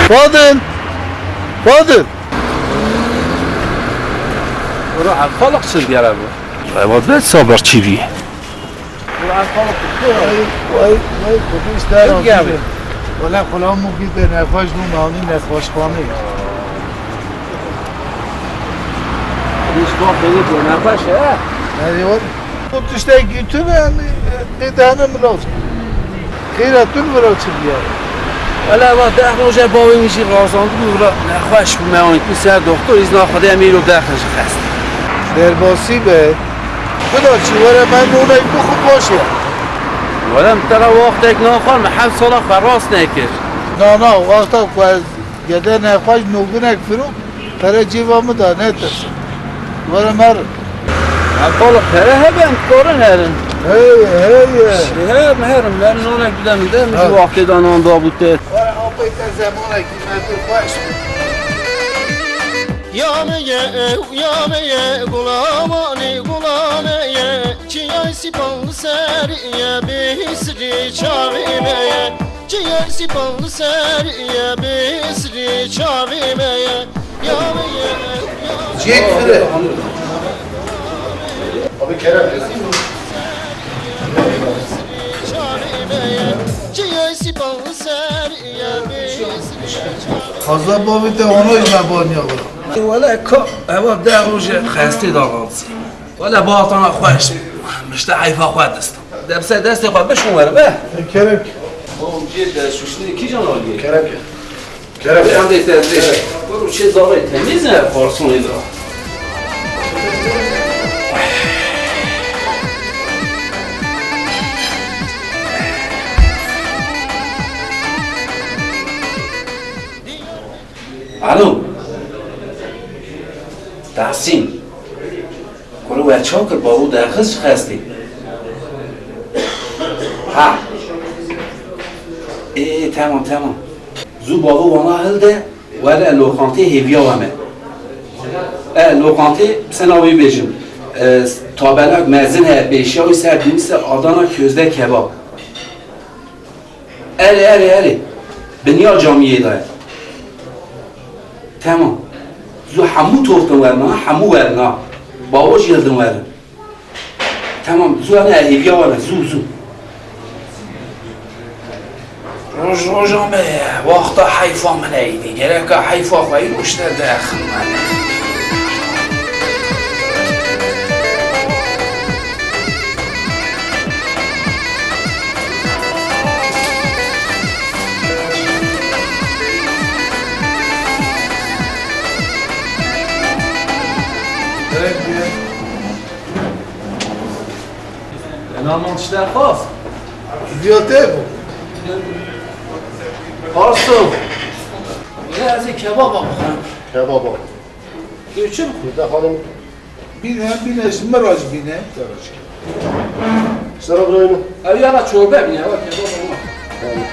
فاضل فاضل برو خالق چه بیاره برو وای بد صبر چی بی برو خالق وای کدومش در آمده ولی خلام مگید به نفاش نو مانی نخواش خانه هیچ وقت بگید دو نفشه نه خودش دیگه تو نه دهنم راست خیرتون برای چی بیاره ولی ما ده روزه باوی میشی رازاند برو نخواش میمونید سر دکتر ایز ناخده میرو دخش خست درباسی به خدا چی وره من نونه بخود باشه ولم ترى وقتك ناخر محل صلاح براس نکر نه وقتا که از گده نخواش نوگونک فرو پر جیوامو دا نترسم وره مر خالق پره هبن کارن هرن هی هرم من نونک بدم ده میشه وقتی دانان دا بوده وره آبای تا زمانه که من تو خواهش Yameye gulamani gulameye Çiyasi bal seriye bisri çavimeye Çiyasi bal seriye bisri çavimeye Yameye چیک فره Abi Kerem çavimeye Çiyasi bal seriye bisri çavimeye خازا باوی تا اونوش مبانی آقا ولا كو هو ده روز خسته داغاز ولا باطن خوش مش تعرف اخوات دست ده بس دست خود بشون وره به کرم اون جد شوشنی کی جان آلیه Kerem Kerem هم دیت ازش برو چه زاره تمیزه پارسون اینا الو تحسین کنو بچه ها که با او درخواست خستی ها تمام زو با او وانا هلده ولی لوکانتی هیویا ومه لوکانتی سناوی بیجم تابلک مزین ها بیشیاوی سر دیمیست آدانا کözde کباب اری بنیا جامعه داره تمام زو همو توفتن ورنا همو ورنا باوش یلدن ورن تمام زو انا ایویا ورن زو روژان به وقتا حیفا من ایدی گره که حیفا خواهی روشتر داخل من نامان چی درخواست؟ زیاده بود پارسو یه از این کباب بخورم Kebap abi. چه بخور؟ Bir de hanım بینه مراج بینه Sıra burayı. اوی یالا چوربه بینه اوی کباب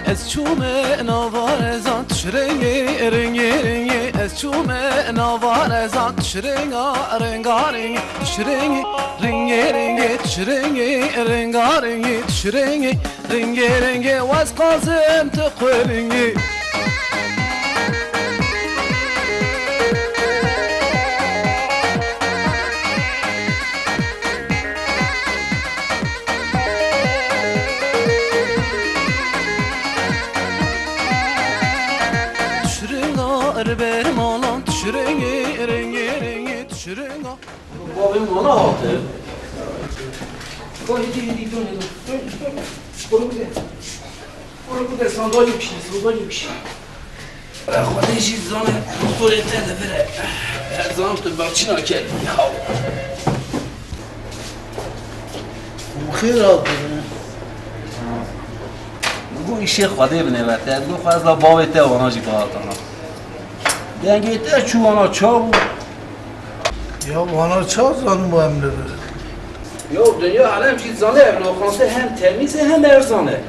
از چومه نوار زان شرنگی رنگی از چومه نوار زان شرنگا رنگارنگ شرنگی رنگی شرنگی رنگارنگ شرنگی رنگی واس قاسم تقولنگی benim olan rengi tüşürüngü بابیم مانا هاته هیدی برو بوده ساندالی بکشی خواهده چیز زانه دکتوری تنده بره زانم تو بچی نکردی خیر آقا بگو ایشه خواهده بنه بطه بگو خواهد لا بابته وانا جی باهاتانا دنگه تا چوانا چا بود یا وانا چا زانو با هم نبره یا دنیا علم چیز زانه ناخواسته هم تمیزه هم ارزانه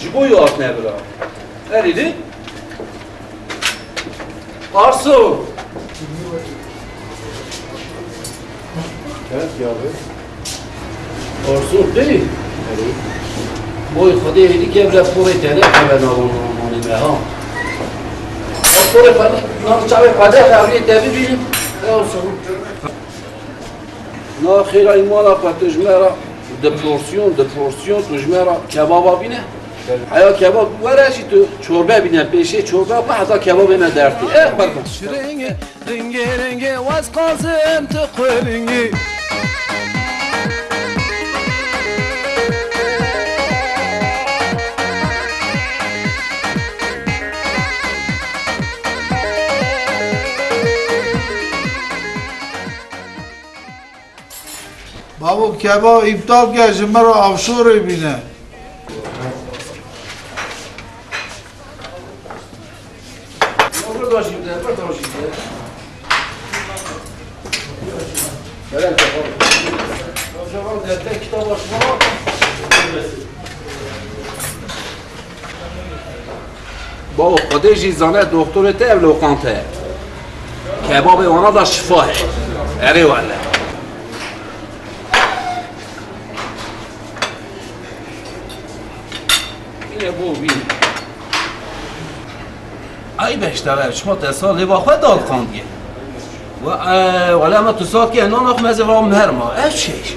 جبو یاد نبرا اریدی؟ آرسو Evet ya abi. آرسو دی؟ بوی خودی هیچی که بله پوری تنه خبر نامونی به ها پوری خودی نام چاوی خواده خبری تبی بینیم نه خیلی این مالا پتش مرا de porsiyon tujmera kebaba bine. Aya kebab varაში tu çorba bine peşe çorba pa hatta kebab bine derti. Bakın. Şiringi ringi ringi vaz qazim taqlingi بابو کباب ابطال کرد مرا آبشور بینه بابا خودش زنه دکتر ته لوکانته کباب اونا دا شفاه اره والله اینه بو بین ای بشتره شما تصال با خود داد خاندیه ولی اما تو ساعت که انان اخ مزه و مهرما اف چیش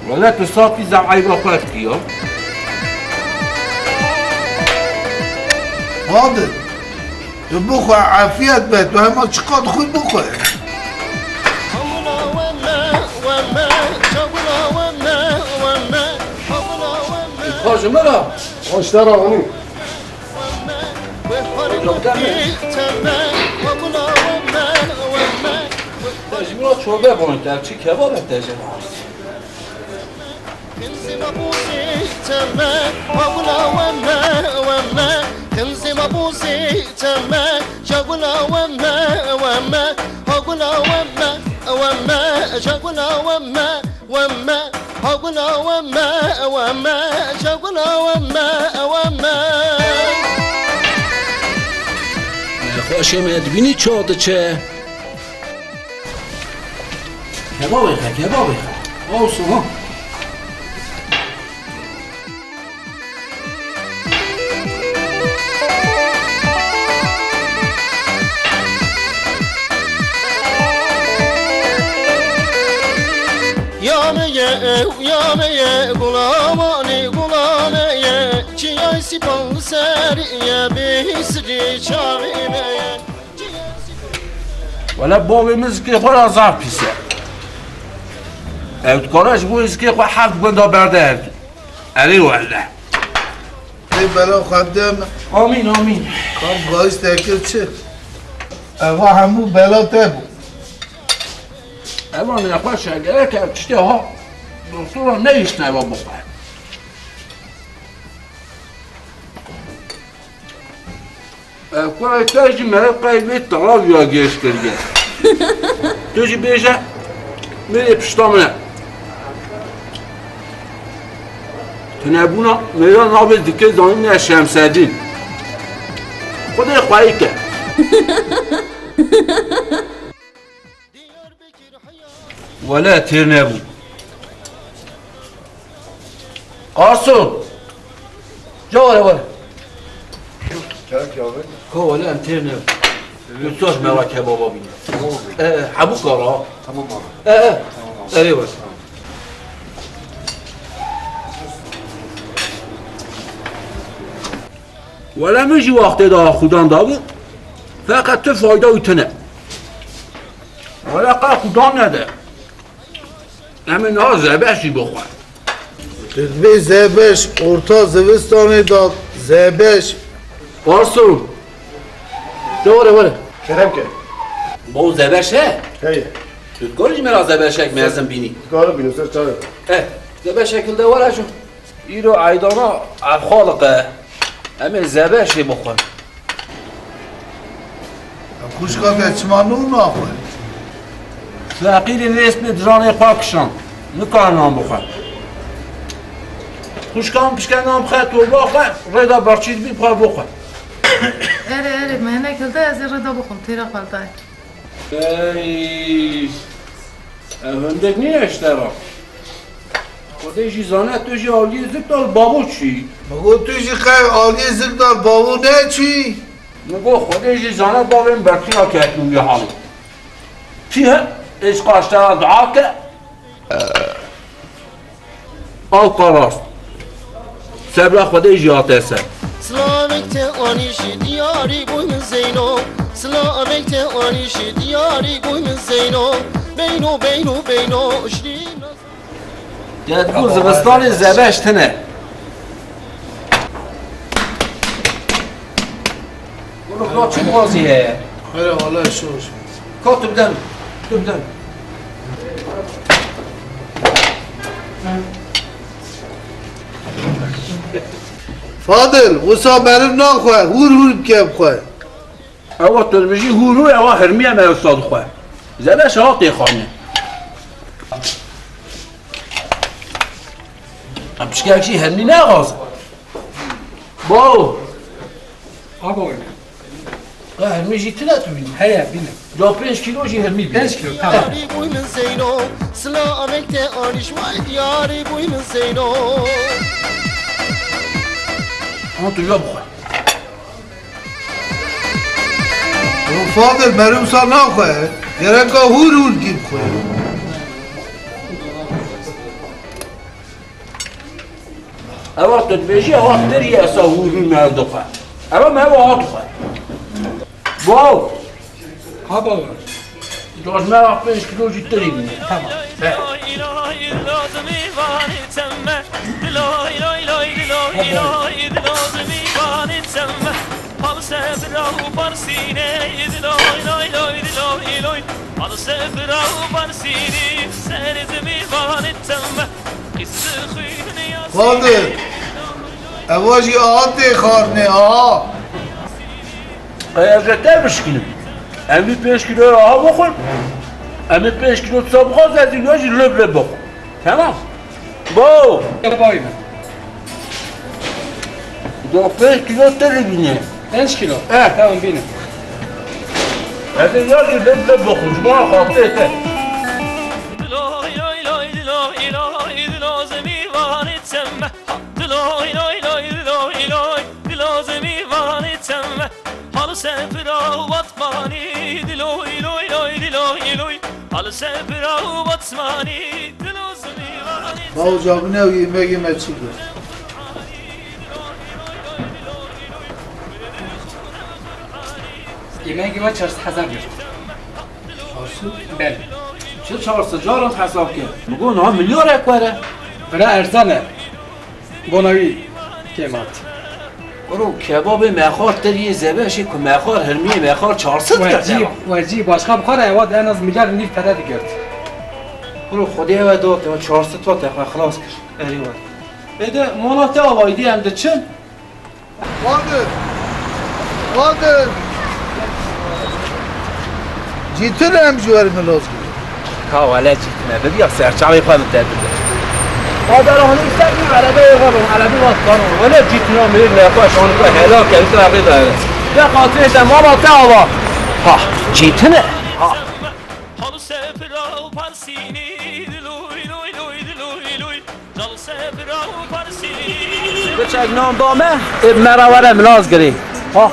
ولی تو ساعت که زمعی با خود کیا حاضر تو بخور عافیت بید تو همه چقدر خوی بخور خواهش مرا خوشتر آقانی تجمیرا چوبه بانید در چی کباب تجمیرا تنزي مبوسي تما شغلا وما وما هقولا وما وما شغلا وما وما هقولا وما وما شغلا وما وما خوشم بینی چاده چه کباب خه کباب خه آوسو ها Yameye gulamani gulameye Çiyay sipan seriye Bisri çavimeye ولی بابیمز که خود از هر پیسه اوتکارش بویز که خود حفت بنده برده علی والله ای بلا خدم آمین آمین کام گایست تکر چه اوه همو بلا تبو اما نخواه شگره که چطه ها دکتر را نیشنه با بخواه کنه تاجی مره قیبه طلاب یا گیش کرده توجی بیشه میره پشتامنه تنبونا میره نابل دیگه دانیم شمسدین خودی خواهی که ولا تیر نبود قاسم جواره وره کرک یاوه که ولا هم تیر نبود دوستاش مرا کبابا بینه حبو کارا تمام آقا اره وره ولا میجی وقتی دا خودان دا بود فقط تو فایده اوتنه ولا قا خودان نده همین ها زبشی بخور تدبی زبش ارتا زوستانی داد زبش قاسم دوره وره کرم که با او زبشه هیه تو کارش مرا زبشک مرزم بینی کارو بینو سر چاره زبشکل ده وره شون ایرو عیدانا خالقه همه زبشی بخور خوشکا که چما نون ناخوری فقیر اسم درانه پاکشان نکار نام بخور خوشکان پشکن نام خواهد تو بخور ریدا برچید بی پا بخور اره مهنه کلده از این ردا بخون تیرا خالده ای هندک نیه اشترا خودشی زانه توشی آلی زکتال بابو چی؟ مگو توی خیلی عالی زگدار بابو نه چی؟ نگو خودشی زانه بابیم برکی ها کتنون یه حالی چیه؟ عشق اشترا دعا که آل قراست سبلا خودشی آتسه سلامك تانيشي دياري قوي من زينو سلامك تانيشي دياري قوي من زينو بينو بينو بينو شرين یادگو زمستان زبش تنه گلو چه بازیه؟ خیلی حالا شوش که تبدن فاضل وسا مرم نخواه هور بکم خواه اوا تلویزی هورو اوا هرمی هم استاد خواه زبش ها تیخانه هم پشکرکشی هرمی نغازه باو آبا هرمی جیتی نتوینی هيا بينا جا 5 کیلو جی هرمی بینه 5 كيلو تمام دياري قوي من زينو سلامك تانيش واي دياري قوي من زينو اما تو جا بخواه فاضل مرم سا نخواه گرنگا هور گیم خواه اوا تلویزی اوا تری اصا هورو مرد خواه اوا مهو ها تو خواه باو آبا جاز مرا 5 کیلو جی تری بینه تمام فاضل اواجی آتی خارنه آها ایزتر بشکنیم امی 5 کیلو آها بخور امی 5 کیلو تصاب خواست از این هاشی لب بخور تمام باو باينا دو 5 کیلو تری بینه 5 كيلو اه. تمام بينا از این هاشی لب بخور جمعه خاطره ته باو جابنه و yemeği meçhuldur yemeği var 400 gir بله چه 400 جارم حساب کرد بگو نه میلیون اکبره برا ارزانه بوناوی کمات برو کباب مخار تری زبشی که مخار هرمی مخار 400 کرد ورجی باشقا بخوره ایواد این از میلیارد نیف تره گرد برو خودی و داد 400 تا تقوی خلاص کرد ایوان بده مالات آوایدی هم ده چن فاضل جیتون هم جوار ملاز گیر کاواله جیتنه ببی یا سرچاوی خواهم تبیده مادر آنی سرمی عربه غرم عربی واسطانم ولی جیتنا میرید نخواهش آنی که هلا کنی تو رقی داره به خاطرش مالات آوا ها جیتنه ها بچه نام دامه مروره ملاز گری ها